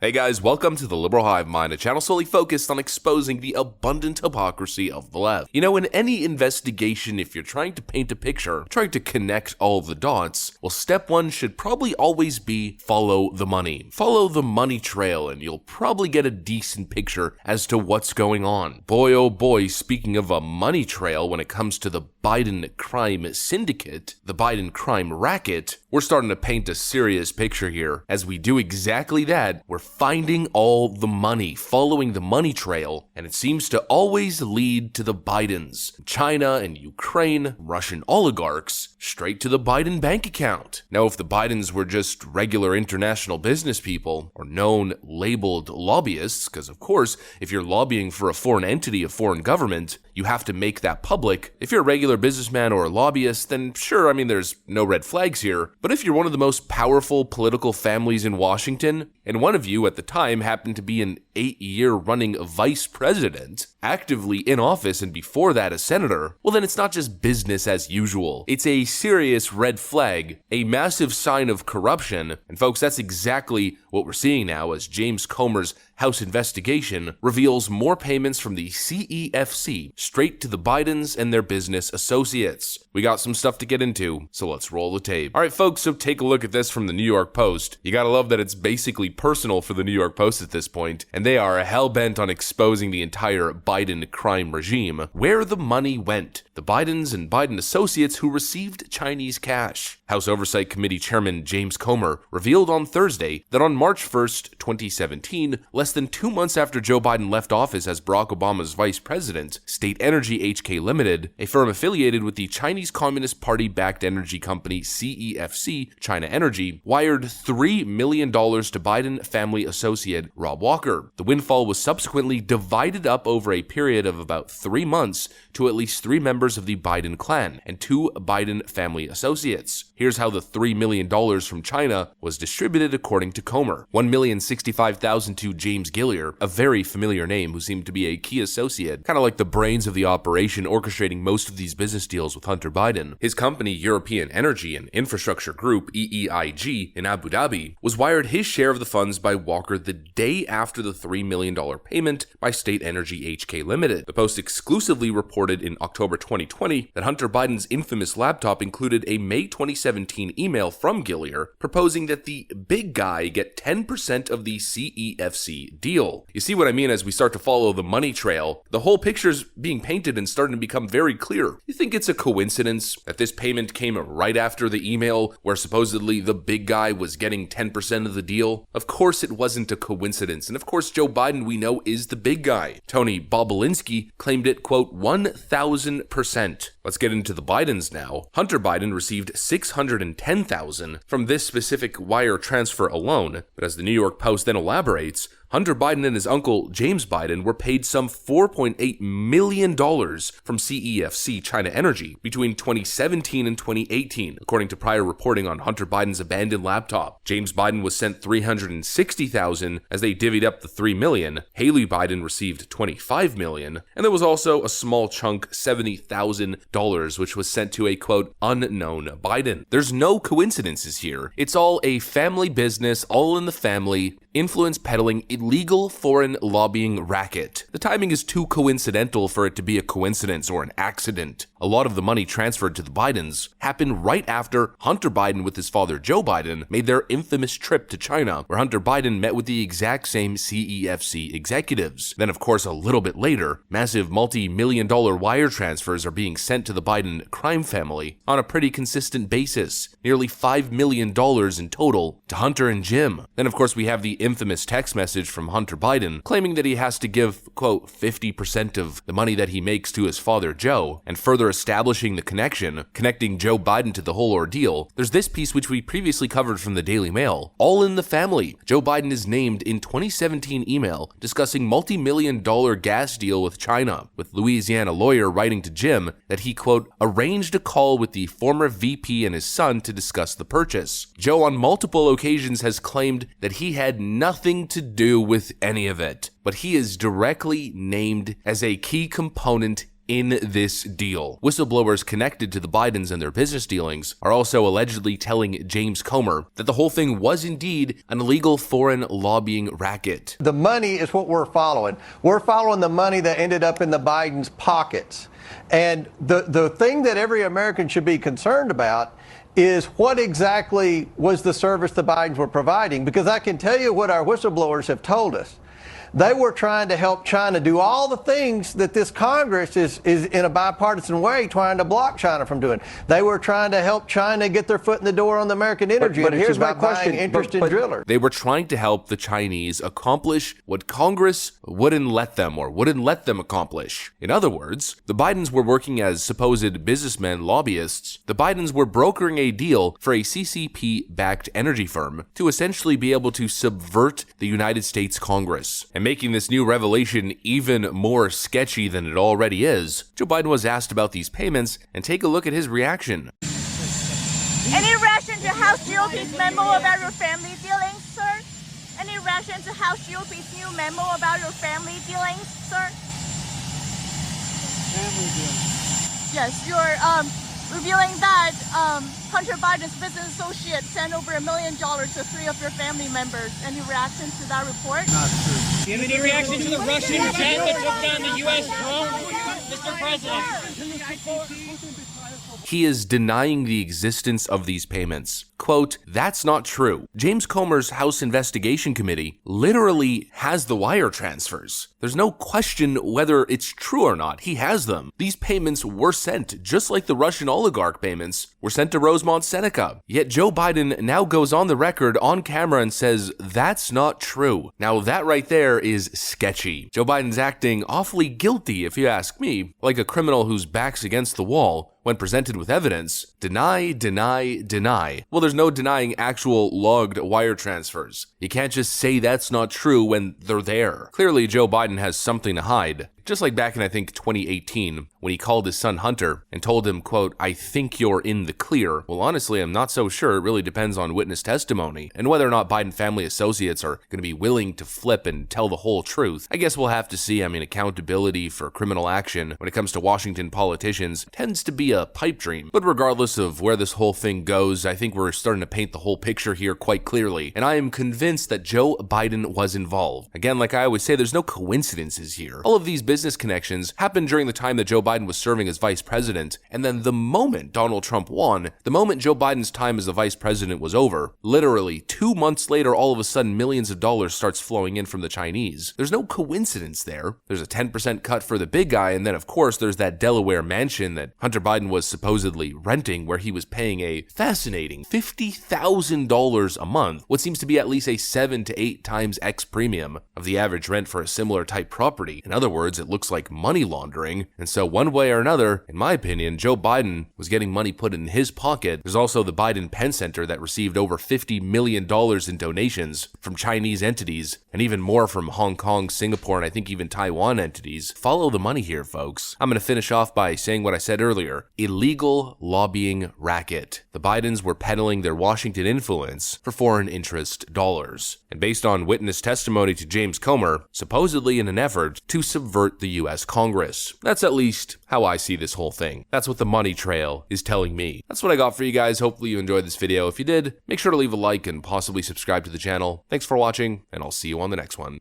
Hey guys, welcome to the Liberal Hive Mind, a channel solely focused on exposing the abundant hypocrisy of the left. You know, in any investigation, if you're trying to paint a picture, trying to connect all the dots, well, step one should probably always be follow the money. Follow the money trail and you'll probably get a decent picture as to what's going on. Boy oh boy, speaking of a money trail when it comes to the Biden crime syndicate, the Biden crime racket, we're starting to paint a serious picture here. As we do exactly that, we're finding all the money, following the money trail, and it seems to always lead to the Bidens. China and Ukraine, Russian oligarchs, straight to the Biden bank account. Now, if the Bidens were just regular international business people, or known labeled lobbyists, because of course, if you're lobbying for a foreign entity, a foreign government, you have to make that public. If you're a regular businessman or a lobbyist, then sure, there's no red flags here. But if you're one of the most powerful political families in Washington, and one of you at the time happened to be an 8-year running vice president, actively in office and before that a senator, well then it's not just business as usual. It's a serious red flag, a massive sign of corruption, and folks, that's exactly what we're seeing now as James Comer's House investigation reveals more payments from the CEFC straight to the Bidens and their business associates. We got some stuff to get into, so let's roll the tape. Alright folks, so take a look at this from the New York Post. You gotta love that it's basically personal for the New York Post at this point, and they are hell-bent on exposing the entire Biden crime regime. Where the money went. The Bidens and Biden associates who received Chinese cash. House Oversight Committee Chairman James Comer revealed on Thursday that on March 1st, 2017, less than 2 months after Joe Biden left office as Barack Obama's vice president, State Energy HK Limited, a firm affiliated with the Chinese Communist Party-backed energy company CEFC, China Energy, wired $3 million to Biden family associate Rob Walker. The windfall was subsequently divided up over a period of about 3 months to at least 3 members of the Biden clan and 2 Biden family associates. Here's how the $3 million from China was distributed according to Comer. $1,065,000 to James Gilliar, a very familiar name who seemed to be a key associate, kind of like the brains of the operation orchestrating most of these business deals with Hunter Biden. His company, European Energy and Infrastructure Group, EEIG, in Abu Dhabi, was wired his share of the funds by Walker the day after the $3 million payment by State Energy HK Limited. The Post exclusively reported in October 2020 that Hunter Biden's infamous laptop included a May 2017 email from Gilliar proposing that the big guy get 10% of the CEFC deal. You see what I mean as we start to follow the money trail? The whole picture's being painted and starting to become very clear. You think it's a coincidence that this payment came right after the email where supposedly the big guy was getting 10% of the deal? Of course it wasn't a coincidence, and of course Joe Biden we know is the big guy. Tony Bobulinski claimed it, quote, 1,000%. Let's get into the Bidens now. Hunter Biden received $610,000 from this specific wire transfer alone, but as the New York Post then elaborates, Hunter Biden and his uncle, James Biden, were paid some $4.8 million from CEFC China Energy between 2017 and 2018, according to prior reporting on Hunter Biden's abandoned laptop. James Biden was sent $360,000 as they divvied up the $3 million. Haley Biden received $25 million, and there was also a small chunk, $70,000, which was sent to a, quote, unknown Biden. There's no coincidences here. It's all a family business, all in the family, influence peddling, illegal foreign lobbying racket. The timing is too coincidental for it to be a coincidence or an accident. A lot of the money transferred to the Bidens happened right after Hunter Biden with his father Joe Biden made their infamous trip to China, where Hunter Biden met with the exact same CEFC executives. Then of course a little bit later, massive multi-million-dollar wire transfers are being sent to the Biden crime family on a pretty consistent basis, nearly $5 million in total to Hunter and Jim. Then of course we have the infamous text message from Hunter Biden claiming that he has to give, quote, 50% of the money that he makes to his father Joe, and further establishing the connection, connecting Joe Biden to the whole ordeal. There's this piece which we previously covered from the Daily Mail. All in the family. Joe Biden is named in 2017 email discussing multi-million-dollar gas deal with China, with Louisiana lawyer writing to Jim that he, quote, arranged a call with the former VP and his son to discuss the purchase. Joe on multiple occasions has claimed that he had nothing to do with any of it, but he is directly named as a key component in this deal. Whistleblowers connected to the Bidens and their business dealings are also allegedly telling James Comer that the whole thing was indeed an illegal foreign lobbying racket. The money is what we're following. We're following the money that ended up in the Biden's pockets. And the thing that every American should be concerned about is what exactly was the service the Bidens were providing, because I can tell you what our whistleblowers have told us. They were trying to help China do all the things that this Congress is in a bipartisan way trying to block China from doing. They were trying to help China get their foot in the door on the American energy but industry here's my by question. buying interest in drillers. They were trying to help the Chinese accomplish what Congress wouldn't let them accomplish. In other words, the Bidens were working as supposed businessmen lobbyists. The Bidens were brokering a deal for a CCP-backed energy firm to essentially be able to subvert the United States Congress. And making this new revelation even more sketchy than it already is, Joe Biden was asked about these payments, and take a look at his reaction. Any reaction to House GOP's memo about your family dealings, sir? Any reaction to House GOP's new memo about your family dealings, sir? Family dealings. Yes, you're revealing that Hunter Biden's business associate sent over $1 million to 3 of your family members. Any reaction to that report? Not true. Do you have any reaction to the Russian jet that took down the U.S. drone, Mr. President? He is denying the existence of these payments. Quote, "That's not true. James Comer's House Investigation Committee literally has the wire transfers. There's no question whether it's true or not. He has them. These payments were sent, just like the Russian oligarch payments were sent to Rosemont Seneca. Yet Joe Biden now goes on the record on camera and says that's not true. Now that right there is sketchy. Joe Biden's acting awfully guilty, if you ask me, like a criminal whose back's against the wall. When presented with evidence, deny, deny, deny. Well, there's no denying actual logged wire transfers. You can't just say that's not true when they're there. Clearly, Joe Biden has something to hide. Just like back in, I think, 2018, when he called his son Hunter and told him, quote, "I think you're in the clear." Well, honestly, I'm not so sure. It really depends on witness testimony and whether or not Biden family associates are going to be willing to flip and tell the whole truth. I guess we'll have to see. I mean, accountability for criminal action when it comes to Washington politicians tends to be a pipe dream. But regardless of where this whole thing goes, I think we're starting to paint the whole picture here quite clearly. And I am convinced that Joe Biden was involved. Again, like I always say, there's no coincidences here. All of these business connections happened during the time that Joe Biden was serving as vice president, and then the moment Donald Trump won, the moment Joe Biden's time as the vice president was over, literally 2 months later, all of a sudden millions of dollars starts flowing in from the Chinese. There's no coincidence there. There's a 10% cut for the big guy, and then of course there's that Delaware mansion that Hunter Biden was supposedly renting, where he was paying a fascinating $50,000 a month, what seems to be at least a 7 to 8 times X premium of the average rent for a similar type property. In other words, it looks like money laundering. And so one way or another, in my opinion, Joe Biden was getting money put in his pocket. There's also the Biden Penn Center that received over $50 million in donations from Chinese entities, and even more from Hong Kong, Singapore, and I think even Taiwan entities. Follow the money here, folks. I'm going to finish off by saying what I said earlier. Illegal lobbying racket. The Bidens were peddling their Washington influence for foreign interest dollars. And based on witness testimony to James Comer, supposedly in an effort to subvert the U.S. Congress. That's at least how I see this whole thing. That's what the money trail is telling me. That's what I got for you guys. Hopefully you enjoyed this video. If you did, make sure to leave a like and possibly subscribe to the channel. Thanks for watching, and I'll see you on the next one.